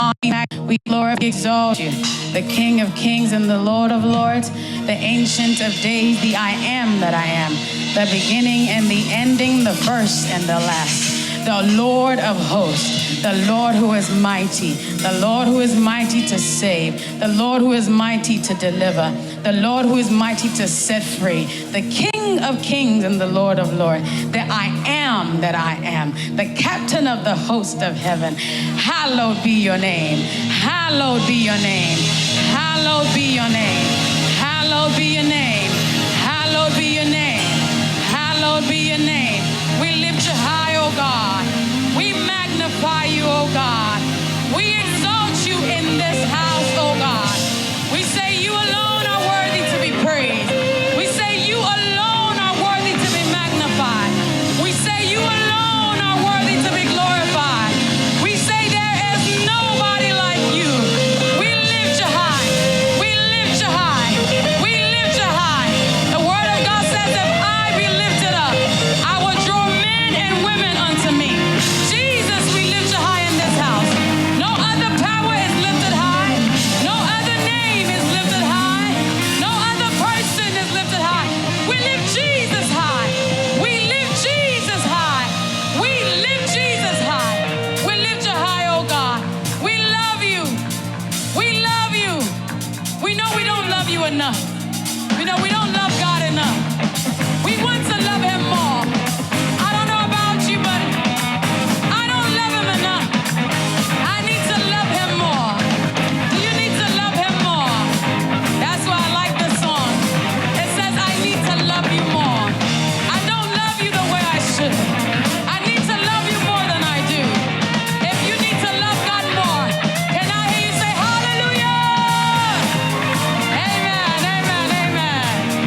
We glorify, exalt you, the King of kings and the Lord of lords, the Ancient of days, the I am that I am, the beginning and the ending, the first and the last, the Lord of hosts, the Lord who is mighty, the Lord who is mighty to save, the Lord who is mighty to deliver, the Lord who is mighty to set free, the King of kings and the Lord of lords, the I am that I am, the captain of the host of heaven. Hallowed be your name. Hallowed be your name. Hallowed be your name. Hallowed be your name. Hallowed be your name. Hallowed be your name. We lift you high, O God. We magnify you, O God. We exalt you in this house, O God. We say you alone are worthy to be praised. We say you alone are worthy to be magnified. We say you alone are worthy to be glorified. We say there is nobody like you. We lift you high. We lift you high. We lift you high. The word of God says if I be lifted up, I will draw men and women unto me. Jesus, we lift you high in this house. No other power is lifted high. No other name is lifted high. No other person is lifted high. We lift Jesus high. We lift Jesus high. We lift Jesus high. We lift you high, oh God. We love you. We love you. We know we don't love you enough. We know we don't love God enough. We want to love him more. I don't know about you, but I don't love him enough. I need to love him more. Do you need to love him more? That's why I like this song. It says, I need to love you more. I don't love you the way I should. I need to love you more than I do. If you need to love God more, can I hear you say hallelujah? Amen, amen, amen.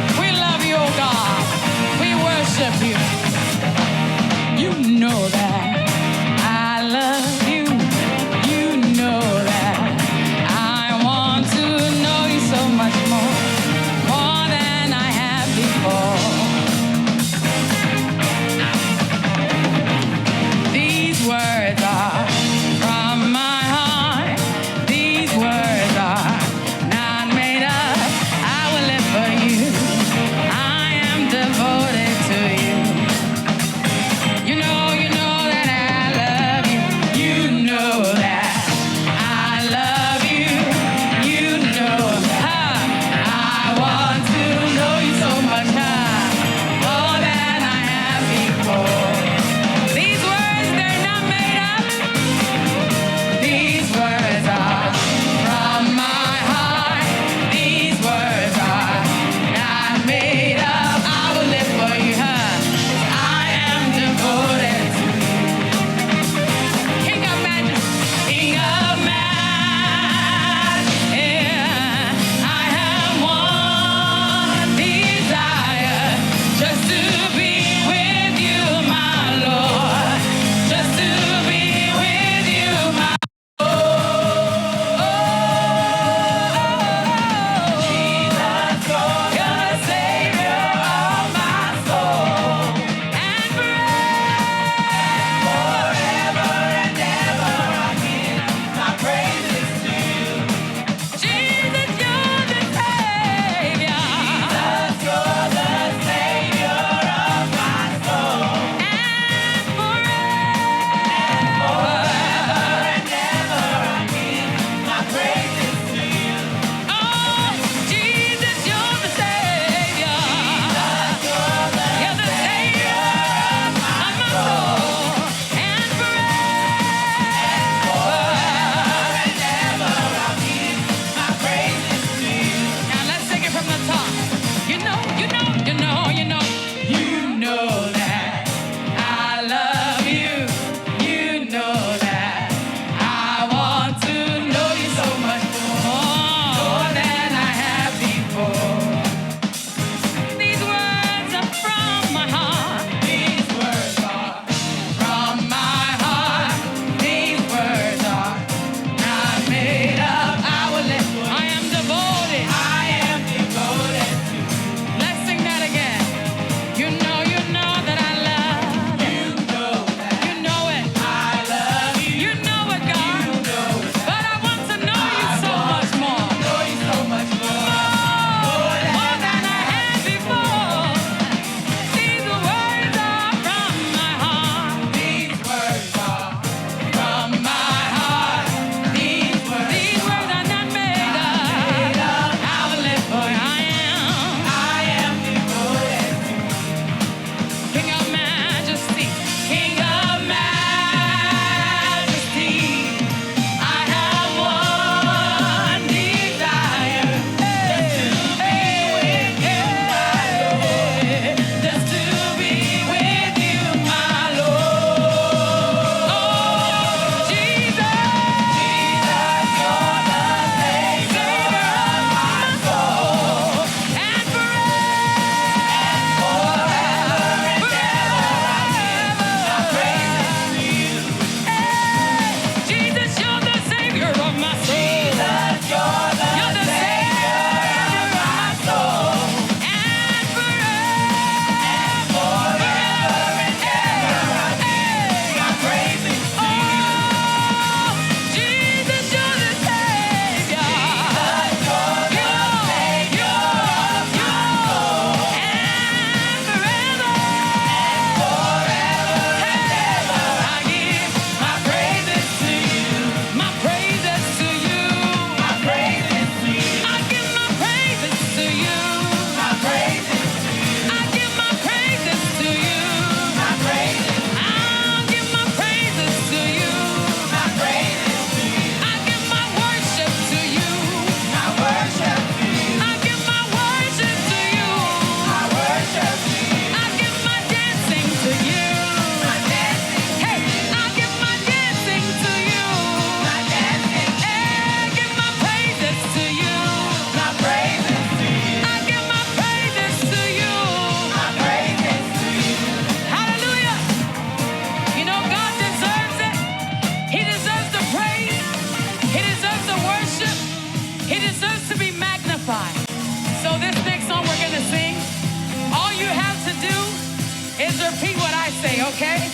is repeat what I say, okay?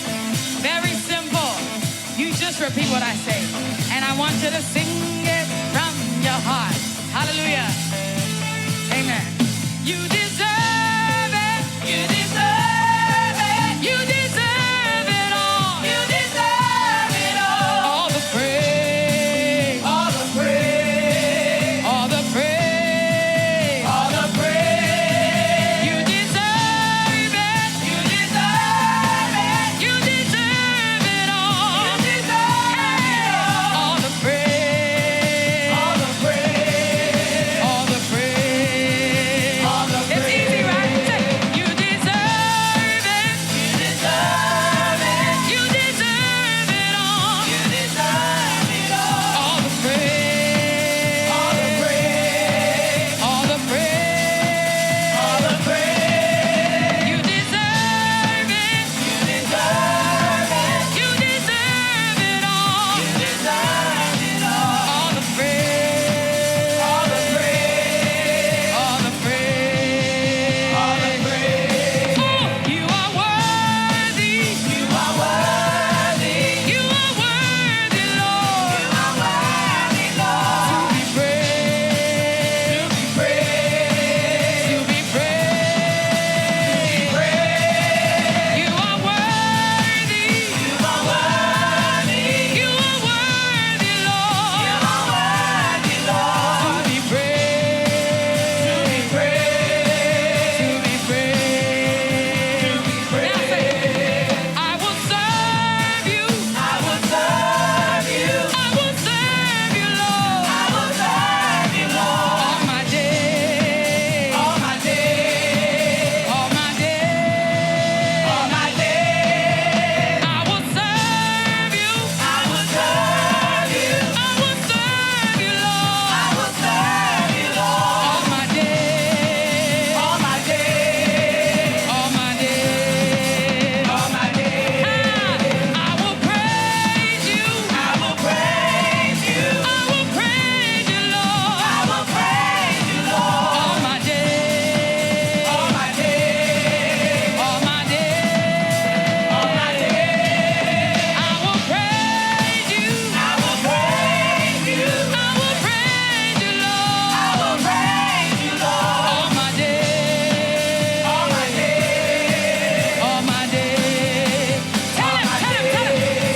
Very simple. You just repeat what I say. And I want you to sing it from your heart. Hallelujah. Amen. You deserve it. You deserve it. You deserve it all. You deserve it all. All the praise. All the praise. All the praise. All the praise. You deserve it. You deserve it. You deserve it all. You deserve it all. All the praise. All the praise. All the praise. All the praise. It's easy, right? Say, you deserve it. You deserve it. You deserve it all. You deserve it all. All the praise. All the praise. All the praise. All the praise. You deserve it. You deserve it. You deserve it all. You deserve it all. All the praise. All the praise. All the praise. All the praise. Oh, you are worthy. You are worthy. You are worthy, Lord. You are worthy, Lord. To be praised. To be praised. To be praised. To be praised. You are worthy. You are worthy. You are worthy, Lord. You are worthy, Lord. To be praised. To be praised. To be praised. To be praised. Now say, I will serve you. I will serve you. I will serve you, Lord. I will serve you, Lord. All my days. All my days. All my days. All my days. I will serve you. I will serve you. I will serve you, Lord. I will serve you, Lord. All my days. All my days. All my days. All my days. I will praise you. I will praise you. I will praise you, Lord. I will praise you, Lord. All my days. All my days. All my days. All my days. I will praise you. I will praise you. I will praise you, Lord. I will praise you, Lord. All my days. All my days. All my days. Tell him.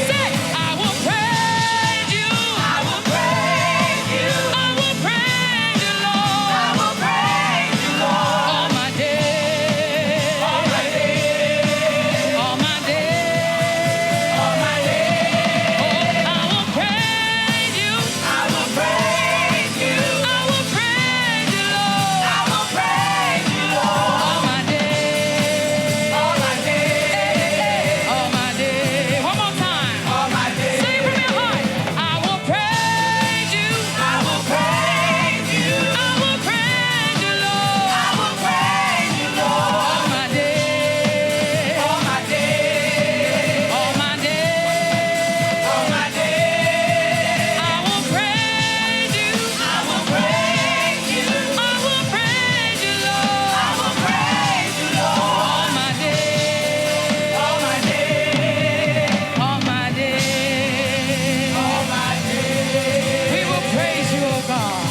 Say, I will praise you. I will praise you. I will praise you, Lord. I will praise you, Lord. All my days. All my days. All my days. All my days. Oh, I will praise you. I will praise you. I will praise you, Lord. I will praise you, Lord. All my days. All my days. All my days. One more time. All my days. Say it from your heart. I will praise you. I will praise you. I will praise you, Lord. I will praise you, Lord. All my days. All my days. All my days. All my days. I will praise you. I will praise you. I will praise you, Lord. I will praise you, Lord. All my days. All my days. All my days. All my days. We will praise you, oh God.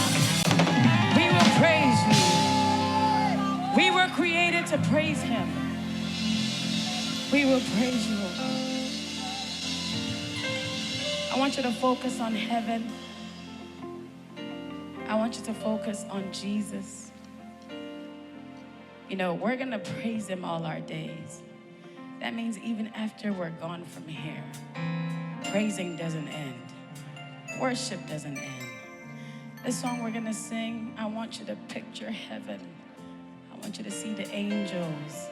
We will praise you. We were created to praise him. We will praise you, oh God. I want you to focus on heaven. I want you to focus on Jesus. You know, we're going to praise him all our days. That means even after we're gone from here, praising doesn't end. Worship doesn't end. This song we're going to sing, I want you to picture heaven. I want you to see the angels.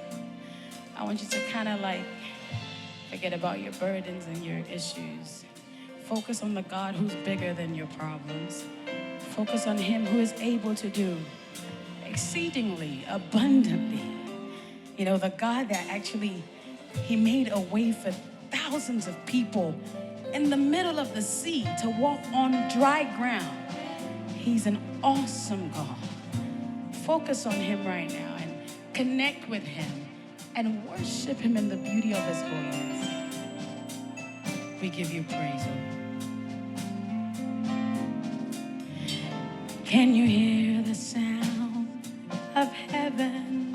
I want you to kind of like forget about your burdens and your issues. Focus on the God who's bigger than your problems. Focus on him who is able to do exceedingly, abundantly. You know, the God that actually, he made a way for thousands of people in the middle of the sea to walk on dry ground. He's an awesome God. Focus on him right now and connect with him and worship him in the beauty of his holiness. We give you praise, O Lord. Can you hear the sound of heaven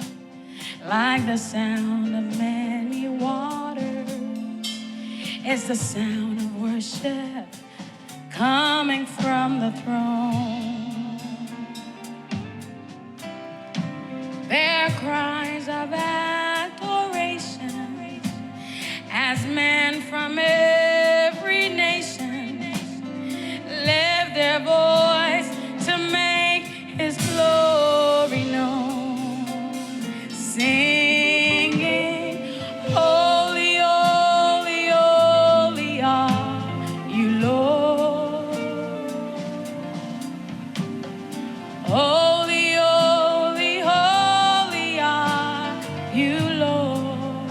like the sound of many waters? It's the sound of worship coming from the throne. Their cries of adoration as men from every nation lift their voice to make his glory known, singing, holy, holy, holy are you, Lord. Holy, holy, holy are you, Lord.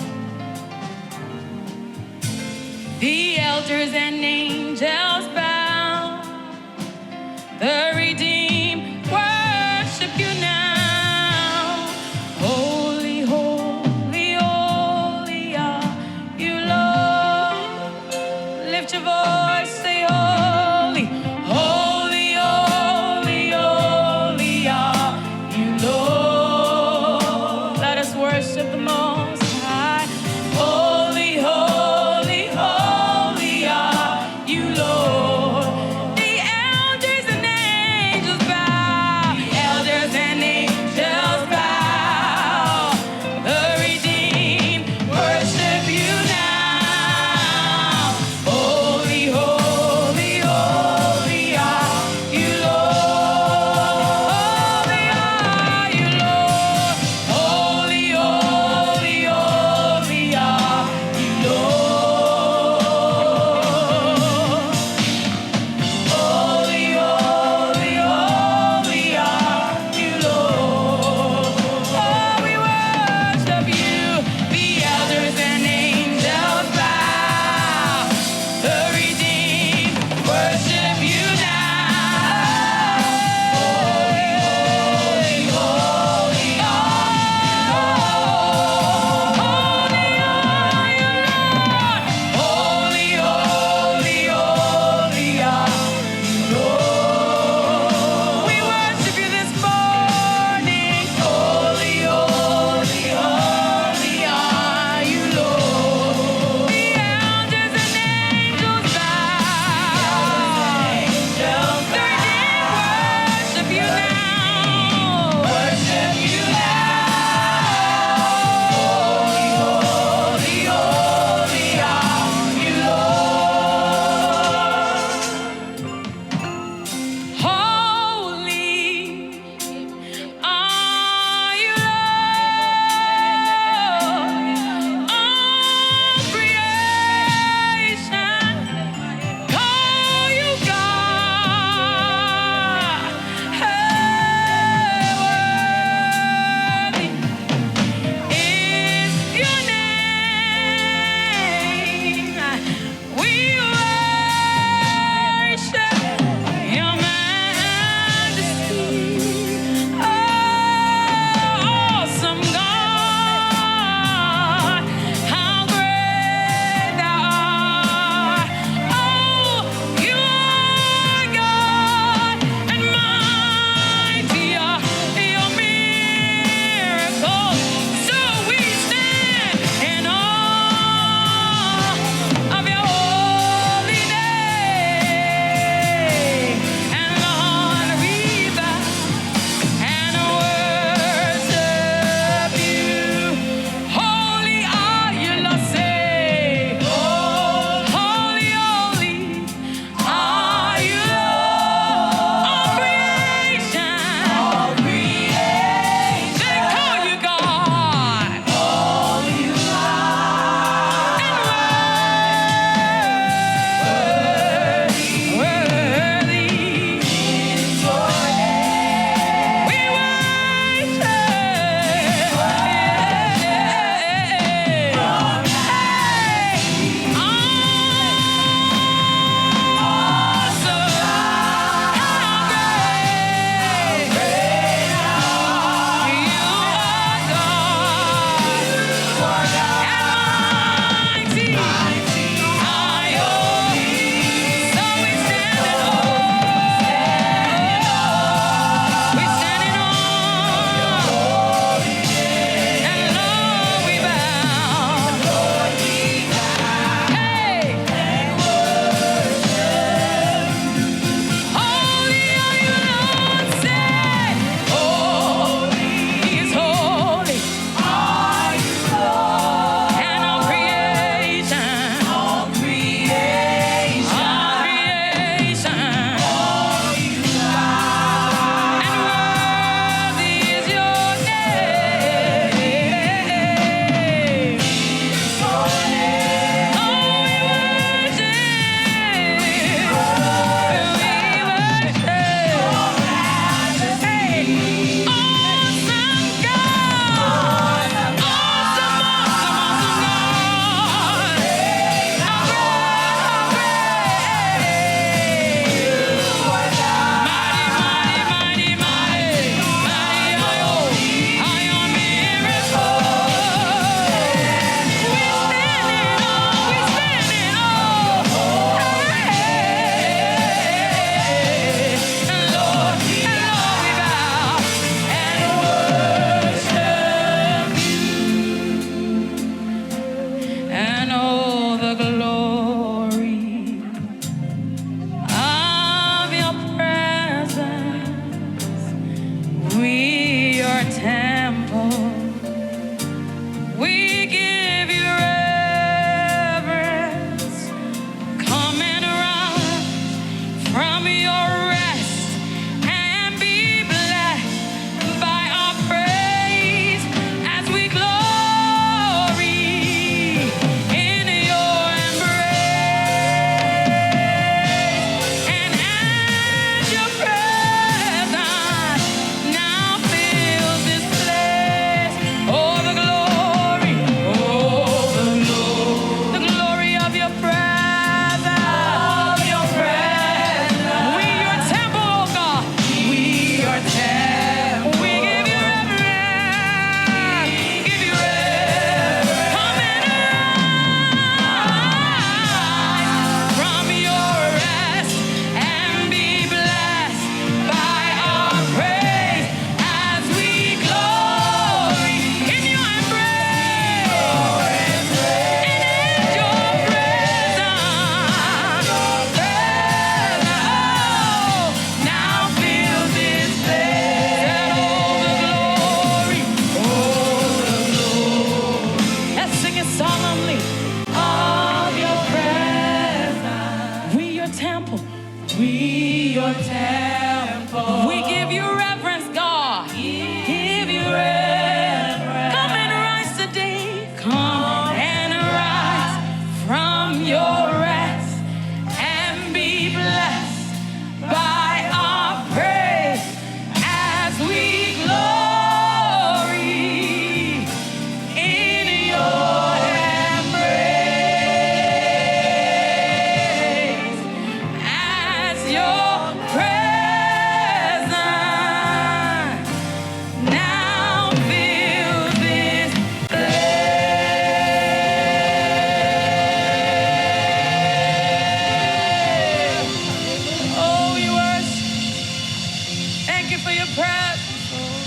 Thank you for your presence, Lord.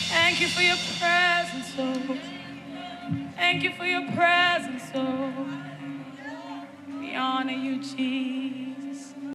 Thank you for your presence, Lord. Thank you for your presence, Lord. We honor you, Jesus.